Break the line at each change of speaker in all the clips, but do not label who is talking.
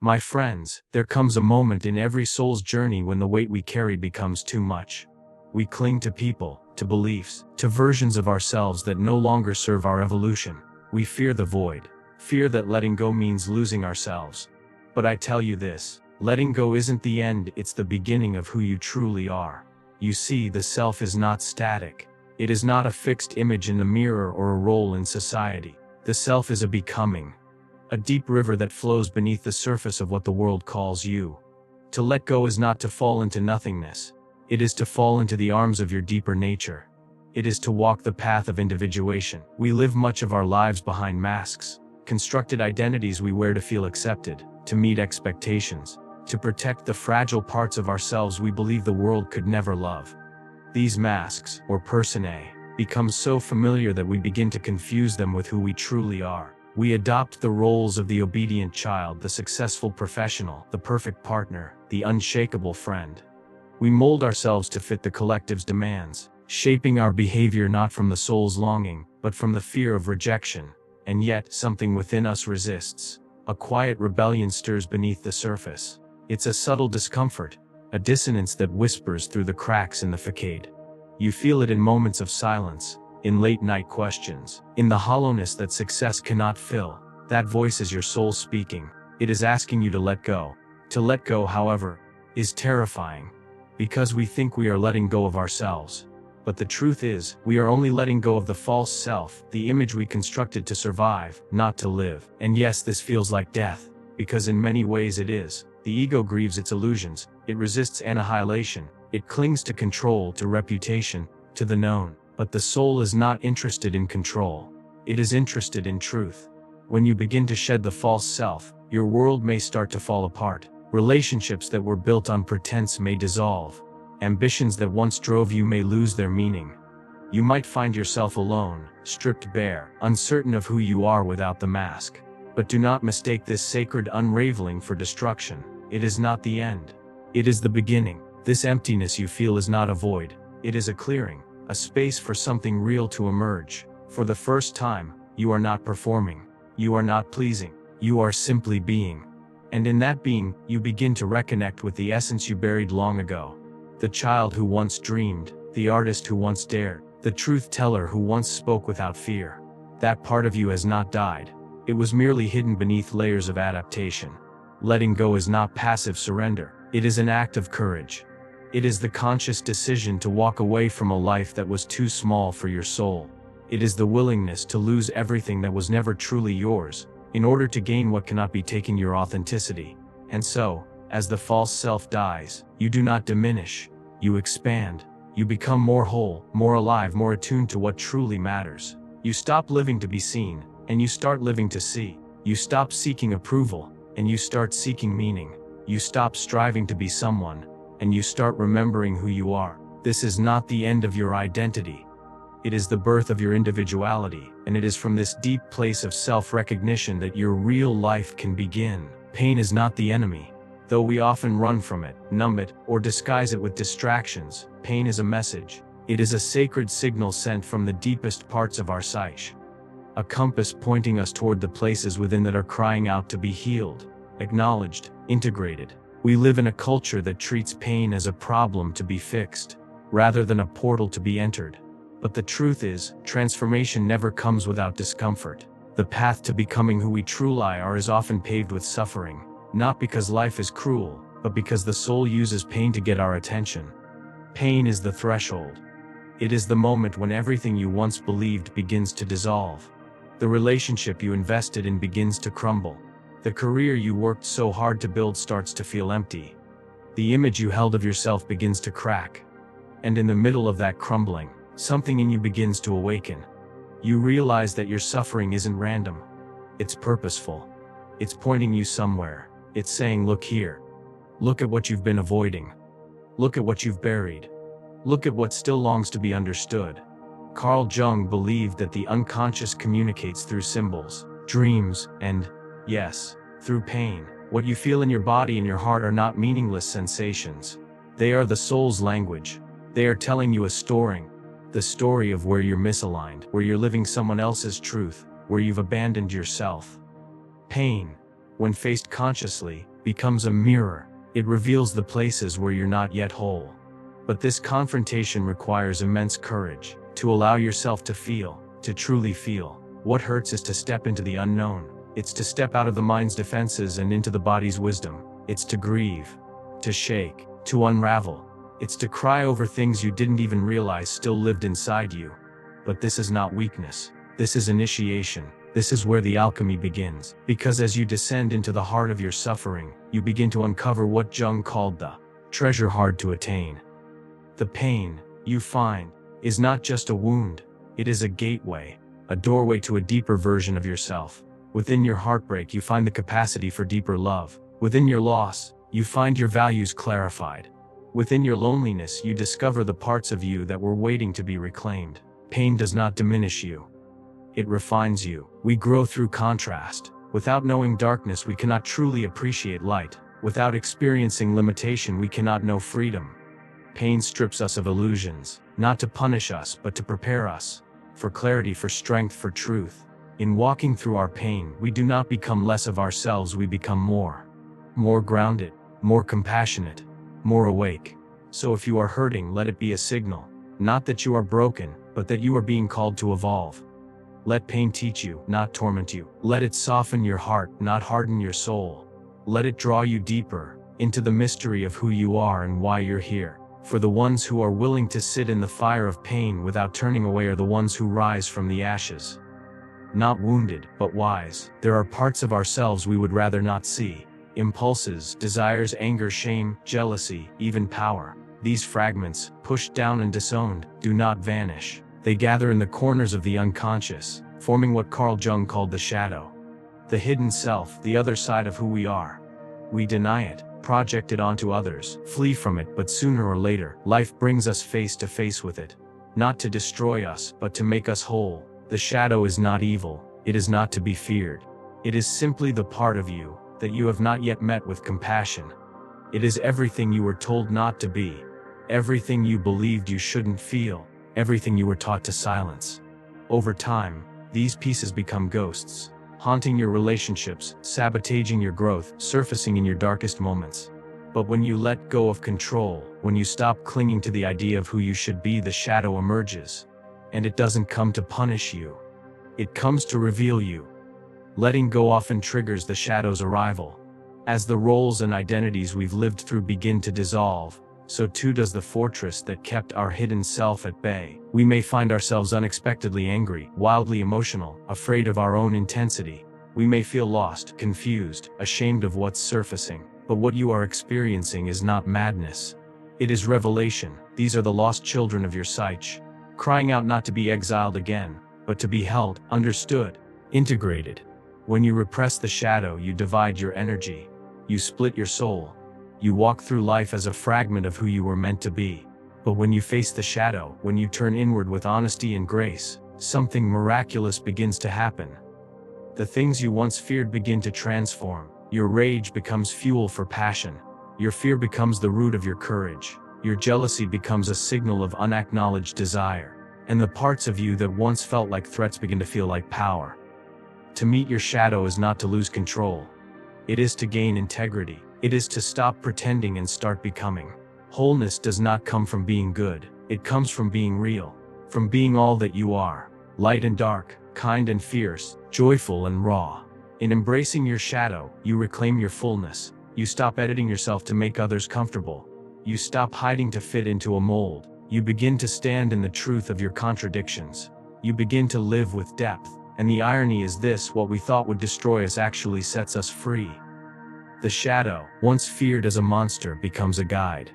My friends, there comes a moment in every soul's journey when the weight we carry becomes too much. We cling to people, to beliefs, to versions of ourselves that no longer serve our evolution. We fear the void, fear that letting go means losing ourselves. But I tell you this, letting go isn't the end, it's the beginning of who you truly are. You see, the self is not static. It is not a fixed image in the mirror or a role in society. The self is a becoming. A deep river that flows beneath the surface of what the world calls you. To let go is not to fall into nothingness. It is to fall into the arms of your deeper nature. It is to walk the path of individuation. We live much of our lives behind masks, constructed identities we wear to feel accepted, to meet expectations, to protect the fragile parts of ourselves we believe the world could never love. These masks, or personae, become so familiar that we begin to confuse them with who we truly are. We adopt the roles of the obedient child, the successful professional, the perfect partner, the unshakable friend. We mold ourselves to fit the collective's demands, shaping our behavior not from the soul's longing, but from the fear of rejection. And yet, something within us resists. A quiet rebellion stirs beneath the surface. It's a subtle discomfort, a dissonance that whispers through the cracks in the facade. You feel it in moments of silence, in late-night questions, in the hollowness that success cannot fill. That voice is your soul speaking. It is asking you to let go. To let go, however, is terrifying, because we think we are letting go of ourselves. But the truth is, we are only letting go of the false self, the image we constructed to survive, not to live. And yes, this feels like death, because in many ways it is. The ego grieves its illusions, it resists annihilation, it clings to control, to reputation, to the known. But the soul is not interested in control. It is interested in truth. When you begin to shed the false self, your world may start to fall apart. Relationships that were built on pretense may dissolve. Ambitions that once drove you may lose their meaning. You might find yourself alone, stripped bare, uncertain of who you are without the mask. But do not mistake this sacred unraveling for destruction. It is not the end. It is the beginning. This emptiness you feel is not a void. It is a clearing, a space for something real to emerge. For the first time, you are not performing. You are not pleasing. You are simply being. And in that being, you begin to reconnect with the essence you buried long ago. The child who once dreamed, the artist who once dared, the truth teller who once spoke without fear. That part of you has not died. It was merely hidden beneath layers of adaptation. Letting go is not passive surrender. It is an act of courage. It is the conscious decision to walk away from a life that was too small for your soul. It is the willingness to lose everything that was never truly yours, in order to gain what cannot be taken, your authenticity. And so, as the false self dies, you do not diminish, you expand. You become more whole, more alive, more attuned to what truly matters. You stop living to be seen, and you start living to see. You stop seeking approval, and you start seeking meaning. You stop striving to be someone, and you start remembering who you are. This is not the end of your identity. It is the birth of your individuality, and it is from this deep place of self-recognition that your real life can begin. Pain is not the enemy. Though we often run from it, numb it, or disguise it with distractions, pain is a message. It is a sacred signal sent from the deepest parts of our psyche. A compass pointing us toward the places within that are crying out to be healed, acknowledged, integrated. We live in a culture that treats pain as a problem to be fixed, rather than a portal to be entered. But the truth is, transformation never comes without discomfort. The path to becoming who we truly are is often paved with suffering, not because life is cruel, but because the soul uses pain to get our attention. Pain is the threshold. It is the moment when everything you once believed begins to dissolve. The relationship you invested in begins to crumble. The career you worked so hard to build starts to feel empty. The image you held of yourself begins to crack. And in the middle of that crumbling, something in you begins to awaken. You realize that your suffering isn't random. It's purposeful. It's pointing you somewhere. It's saying, look here. Look at what you've been avoiding. Look at what you've buried. Look at what still longs to be understood. Carl Jung believed that the unconscious communicates through symbols, dreams, and, yes, through pain. What you feel in your body and your heart are not meaningless sensations. They are the soul's language. They are telling you a story. The story of where you're misaligned, where you're living someone else's truth, where you've abandoned yourself. Pain. when faced consciously, becomes a mirror. It reveals the places where you're not yet whole. But this confrontation requires immense courage, to allow yourself to feel, to truly feel. What hurts is to step into the unknown. It's to step out of the mind's defenses and into the body's wisdom. It's to grieve, to shake, to unravel. It's to cry over things you didn't even realize still lived inside you. But this is not weakness. This is initiation. This is where the alchemy begins. Because as you descend into the heart of your suffering, you begin to uncover what Jung called the treasure hard to attain. The pain you find is not just a wound. It is a gateway, a doorway to a deeper version of yourself. Within your heartbreak, you find the capacity for deeper love. Within your loss, you find your values clarified. Within your loneliness, you discover the parts of you that were waiting to be reclaimed. Pain does not diminish you. It refines you. We grow through contrast. Without knowing darkness, we cannot truly appreciate light. Without experiencing limitation, we cannot know freedom. Pain strips us of illusions, not to punish us, but to prepare us for clarity, for strength, for truth. In walking through our pain, we do not become less of ourselves, we become more grounded, more compassionate, more awake. So if you are hurting, let it be a signal, not that you are broken, but that you are being called to evolve. Let pain teach you, not torment you. Let it soften your heart, not harden your soul. Let it draw you deeper into the mystery of who you are and why you're here. For the ones who are willing to sit in the fire of pain without turning away are the ones who rise from the ashes. Not wounded, but wise. There are parts of ourselves we would rather not see. Impulses, desires, anger, shame, jealousy, even power. These fragments, pushed down and disowned, do not vanish. They gather in the corners of the unconscious, forming what Carl Jung called the shadow. The hidden self, the other side of who we are. We deny it, project it onto others, flee from it, but sooner or later, life brings us face to face with it. Not to destroy us, but to make us whole. The shadow is not evil, it is not to be feared. It is simply the part of you that you have not yet met with compassion. It is everything you were told not to be, everything you believed you shouldn't feel, everything you were taught to silence. Over time, these pieces become ghosts, haunting your relationships, sabotaging your growth, surfacing in your darkest moments. But when you let go of control, when you stop clinging to the idea of who you should be, the shadow emerges. And it doesn't come to punish you. It comes to reveal you. Letting go often triggers the shadow's arrival. As the roles and identities we've lived through begin to dissolve, so too does the fortress that kept our hidden self at bay. We may find ourselves unexpectedly angry, wildly emotional, afraid of our own intensity. We may feel lost, confused, ashamed of what's surfacing. But what you are experiencing is not madness. It is revelation. These are the lost children of your psyche, crying out not to be exiled again, but to be held, understood, integrated. When you repress the shadow, you divide your energy. You split your soul. You walk through life as a fragment of who you were meant to be. But when you face the shadow, when you turn inward with honesty and grace, something miraculous begins to happen. The things you once feared begin to transform. Your rage becomes fuel for passion. Your fear becomes the root of your courage. Your jealousy becomes a signal of unacknowledged desire. And the parts of you that once felt like threats begin to feel like power. To meet your shadow is not to lose control. It is to gain integrity. It is to stop pretending and start becoming. Wholeness does not come from being good. It comes from being real. From being all that you are. Light and dark, kind and fierce, joyful and raw. In embracing your shadow, you reclaim your fullness. You stop editing yourself to make others comfortable. You stop hiding to fit into a mold. You begin to stand in the truth of your contradictions. You begin to live with depth. And the irony is this: what we thought would destroy us actually sets us free. The shadow, once feared as a monster, becomes a guide,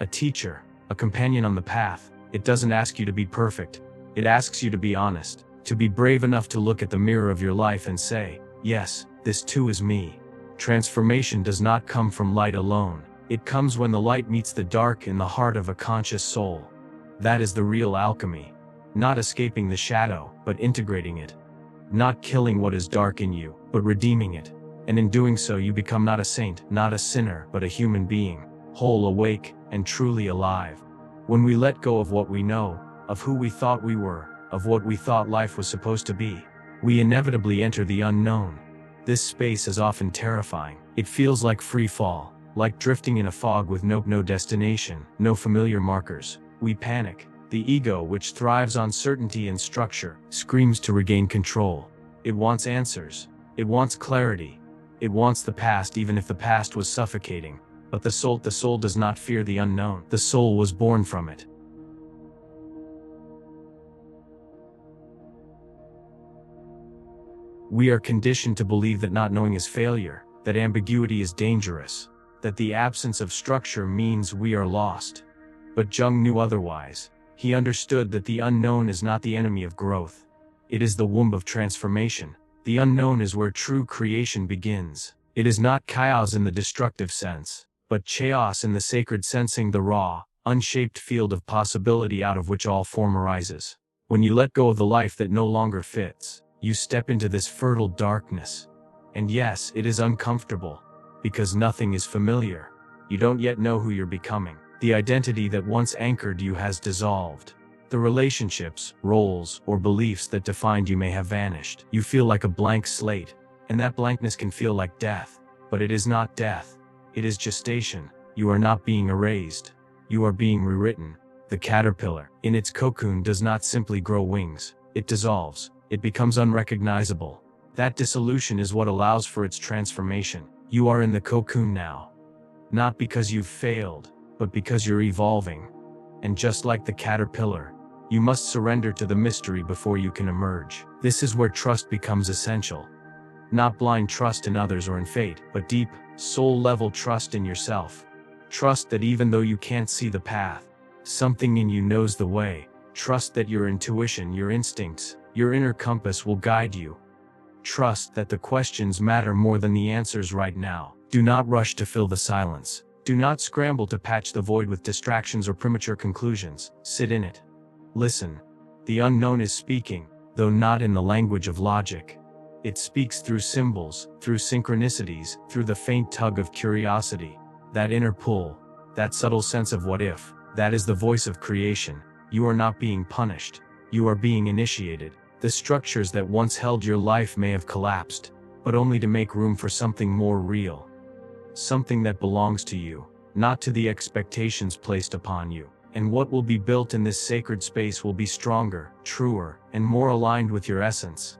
a teacher, a companion on the path. It doesn't ask you to be perfect. It asks you to be honest, to be brave enough to look at the mirror of your life and say, yes, this too is me. Transformation does not come from light alone. It comes when the light meets the dark in the heart of a conscious soul. That is the real alchemy. Not escaping the shadow, but integrating it. Not killing what is dark in you, but redeeming it. And in doing so, you become not a saint, not a sinner, but a human being, whole, awake, and truly alive. When we let go of what we know, of who we thought we were, of what we thought life was supposed to be, we inevitably enter the unknown. This space is often terrifying. It feels like free fall, like drifting in a fog with no destination, no familiar markers. We panic. The ego, which thrives on certainty and structure, screams to regain control. It wants answers. It wants clarity. It wants the past, even if the past was suffocating. But the soul does not fear the unknown. The soul was born from it. We are conditioned to believe that not knowing is failure, that ambiguity is dangerous, that the absence of structure means we are lost. But Jung knew otherwise. He understood that the unknown is not the enemy of growth. It is the womb of transformation. The unknown is where true creation begins. It is not chaos in the destructive sense, but chaos in the sacred, sensing the raw, unshaped field of possibility out of which all form arises. When you let go of the life that no longer fits, you step into this fertile darkness. And yes, it is uncomfortable, because nothing is familiar. You don't yet know who you're becoming. The identity that once anchored you has dissolved. The relationships, roles, or beliefs that defined you may have vanished. You feel like a blank slate, and that blankness can feel like death. But it is not death. It is gestation. You are not being erased. You are being rewritten. The caterpillar, in its cocoon, does not simply grow wings. It dissolves. It becomes unrecognizable. That dissolution is what allows for its transformation. You are in the cocoon now. Not because you've failed, but because you're evolving. And just like the caterpillar, you must surrender to the mystery before you can emerge. This is where trust becomes essential. Not blind trust in others or in fate, but deep, soul-level trust in yourself. Trust that even though you can't see the path, something in you knows the way. Trust that your intuition, your instincts, your inner compass will guide you. Trust that the questions matter more than the answers right now. Do not rush to fill the silence. Do not scramble to patch the void with distractions or premature conclusions. Sit in it. Listen. The unknown is speaking, though not in the language of logic. It speaks through symbols, through synchronicities, through the faint tug of curiosity. That inner pull, that subtle sense of what if, that is the voice of creation. You are not being punished. You are being initiated. The structures that once held your life may have collapsed, but only to make room for something more real. Something that belongs to you, not to the expectations placed upon you. And what will be built in this sacred space will be stronger, truer, and more aligned with your essence.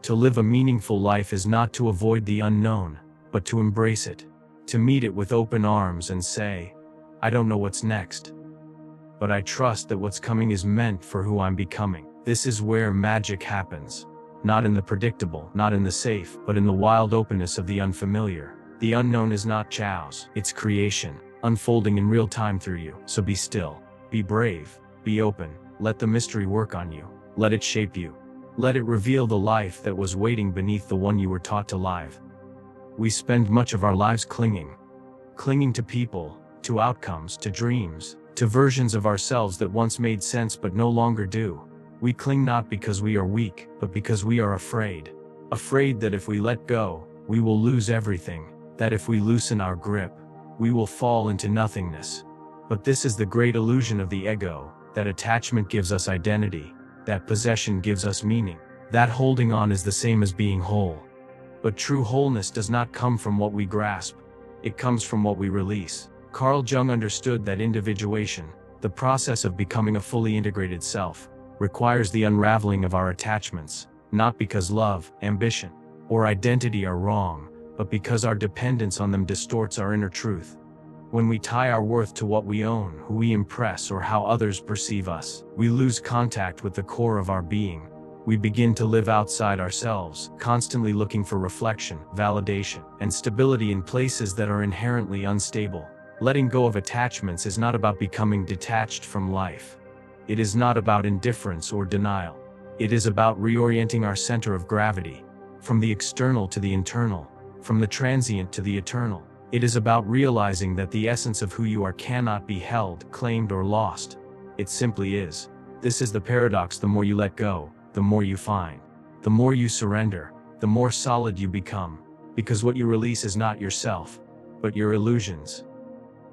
To live a meaningful life is not to avoid the unknown, but to embrace it. To meet it with open arms and say, I don't know what's next, but I trust that what's coming is meant for who I'm becoming. This is where magic happens. Not in the predictable, not in the safe, but in the wild openness of the unfamiliar. The unknown is not chaos, it's creation, unfolding in real time through you. So be still, be brave, be open, let the mystery work on you, let it shape you. Let it reveal the life that was waiting beneath the one you were taught to live. We spend much of our lives clinging to people, to outcomes, to dreams, to versions of ourselves that once made sense but no longer do. We cling not because we are weak, but because we are afraid. Afraid that if we let go, we will lose everything. That if we loosen our grip, we will fall into nothingness. But this is the great illusion of the ego, that attachment gives us identity, that possession gives us meaning, that holding on is the same as being whole. But true wholeness does not come from what we grasp, it comes from what we release. Carl Jung understood that individuation, the process of becoming a fully integrated self, requires the unraveling of our attachments, not because love, ambition, or identity are wrong, but because our dependence on them distorts our inner truth. When we tie our worth to what we own, who we impress, or how others perceive us, we lose contact with the core of our being. We begin to live outside ourselves, constantly looking for reflection, validation, and stability in places that are inherently unstable. Letting go of attachments is not about becoming detached from life. It is not about indifference or denial. It is about reorienting our center of gravity, from the external to the internal, from the transient to the eternal. It is about realizing that the essence of who you are cannot be held, claimed, or lost. It simply is. This is the paradox: the more you let go, the more you find. The more you surrender, the more solid you become. Because what you release is not yourself, but your illusions.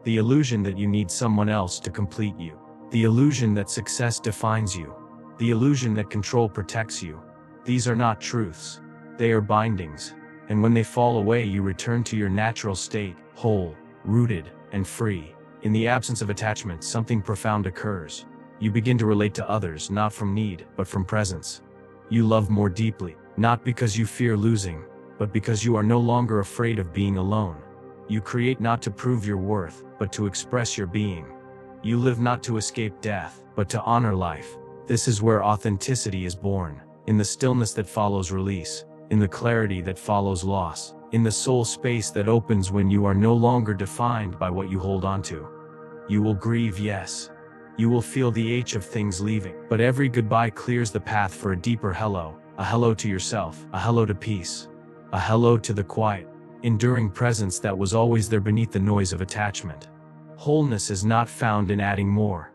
The illusion that you need someone else to complete you. The illusion that success defines you. The illusion that control protects you. These are not truths. They are bindings. And when they fall away, you return to your natural state, whole, rooted, and free. In the absence of attachment, something profound occurs. You begin to relate to others, not from need, but from presence. You love more deeply, not because you fear losing, but because you are no longer afraid of being alone. You create not to prove your worth, but to express your being. You live not to escape death, but to honor life. This is where authenticity is born, in the stillness that follows release, in the clarity that follows loss, in the soul space that opens when you are no longer defined by what you hold onto. You will grieve, yes. You will feel the ache of things leaving, but every goodbye clears the path for a deeper hello, a hello to yourself, a hello to peace, a hello to the quiet, enduring presence that was always there beneath the noise of attachment. Wholeness is not found in adding more.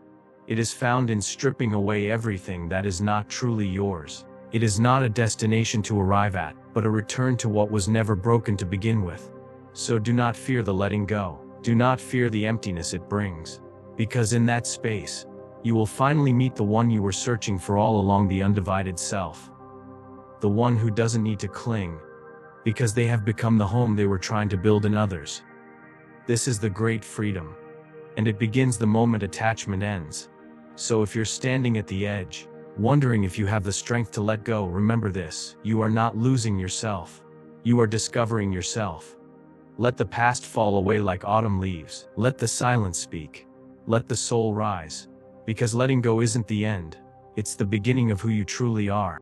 It is found in stripping away everything that is not truly yours. It is not a destination to arrive at, but a return to what was never broken to begin with. So do not fear the letting go. Do not fear the emptiness it brings. Because in that space, you will finally meet the one you were searching for all along, the undivided self. The one who doesn't need to cling, because they have become the home they were trying to build in others. This is the great freedom. And it begins the moment attachment ends. So if you're standing at the edge, wondering if you have the strength to let go, remember this: you are not losing yourself. You are discovering yourself. Let the past fall away like autumn leaves. Let the silence speak. Let the soul rise. Because letting go isn't the end. It's the beginning of who you truly are.